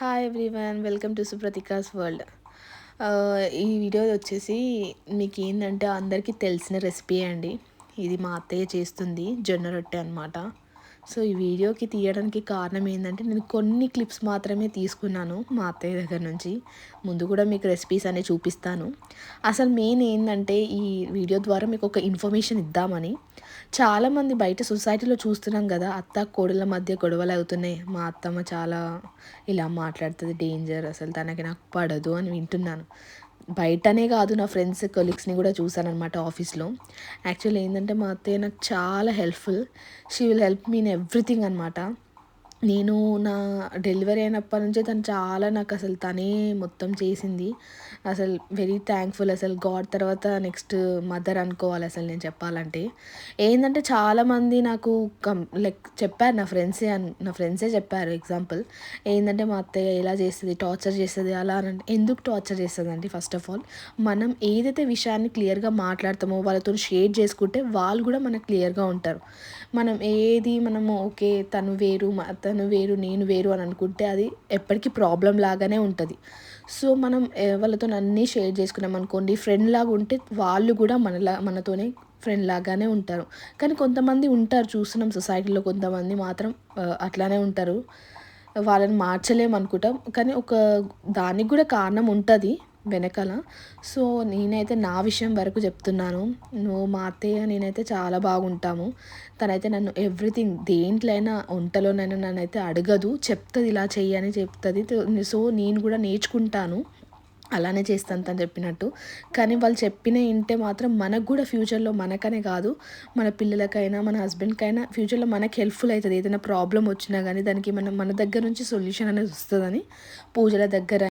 Hi everyone, welcome to Supratika's world. ఈ video వచ్చేసి మీకు ఏంటంటే అందరికీ తెలిసిన రెసిపీ అండి. ఇది మా అత్తయ్య చేస్తుంది, జొన్న రొట్టె అనమాట. సో ఈ వీడియోకి తీయడానికి కారణం ఏంటంటే నేను కొన్ని క్లిప్స్ మాత్రమే తీసుకున్నాను మా అత్తయ్య దగ్గర నుంచి. ముందు కూడా మీకు రెసిపీస్ అనేవి చూపిస్తాను. అసలు మెయిన్ ఏంటంటే ఈ వీడియో ద్వారా మీకు ఒక ఇన్ఫర్మేషన్ ఇద్దామని. చాలామంది బయట సొసైటీలో చూస్తున్నాం కదా, అత్త కోడళ్ళ మధ్య గొడవలు అవుతున్నాయి. మా అత్తమ్మ చాలా ఇలా మాట్లాడుతుంది, డేంజర్, అసలు తనకి నాకు పడదు అని వింటున్నాను. బయటనే కాదు, నా ఫ్రెండ్స్ కొలీగ్స్ని కూడా చూసానమాట ఆఫీస్లో. యాక్చువల్లీ ఏంటంటే మా అత్తయ్య నాకు చాలా helpful. She will help me in everything అనమాట. నేను నా డెలివరీ అయినప్పటి నుంచే తను చాలా నాకు అసలు తనే మొత్తం చేసింది. అసలు వెరీ థ్యాంక్ఫుల్. అసలు గాడ్ తర్వాత నెక్స్ట్ మదర్ అనుకోవాలి అసలు నేను చెప్పాలంటే. ఏంటంటే చాలామంది నాకు లైక్ చెప్పారు, నా ఫ్రెండ్సే చెప్పారు. ఎగ్జాంపుల్ ఏంటంటే మా అత్తయ్య ఎలా చేస్తుంది, టార్చర్ చేస్తుంది అలా అని. ఎందుకు టార్చర్ చేస్తుందండి? ఫస్ట్ ఆఫ్ ఆల్ మనం ఏదైతే విషయాన్ని క్లియర్గా మాట్లాడతామో వాళ్ళతో షేర్ చేసుకుంటే వాళ్ళు కూడా మనకు క్లియర్గా ఉంటారు. మనము ఓకే తను వేరు నేను వేరు అని అనుకుంటే అది ఎప్పటికీ ప్రాబ్లం లాగానే ఉంటుంది. సో మనం వాళ్ళతో అన్నీ షేర్ చేసుకున్నాం అనుకోండి, ఫ్రెండ్ లాగా ఉంటే వాళ్ళు కూడా మనతోనే ఫ్రెండ్ లాగానే ఉంటారు. కానీ కొంతమంది ఉంటారు, చూస్తున్నాం సొసైటీలో కొంతమంది మాత్రం అట్లానే ఉంటారు. వాళ్ళని మార్చలేము అనుకుంటాం, కానీ దానికి కూడా కారణం ఉంటుంది వెనకాల. సో నేనైతే నా విషయం వరకు చెప్తున్నాను. మా అత్తయ్య నేనైతే చాలా బాగుంటాము. తనైతే నన్ను ఎవ్రీథింగ్ దేంట్లో అయినా, వంటలోనైనా నన్నైతే అడగదు, చెప్తుంది ఇలా చెయ్యి అని చెప్తుంది. సో నేను కూడా నేర్చుకుంటాను, అలానే చేస్తాను తను చెప్పినట్టు. కానీ వాళ్ళు చెప్పిన ఇంటే మాత్రం మనకు కూడా ఫ్యూచర్లో, మనకనే కాదు మన పిల్లలకైనా మన హస్బెండ్కైనా ఫ్యూచర్లో మనకి హెల్ప్ఫుల్ అవుతుంది. ఏదైనా ప్రాబ్లం వచ్చినా కానీ దానికి మన దగ్గర నుంచి సొల్యూషన్ అనేది వస్తుందని పూజల దగ్గర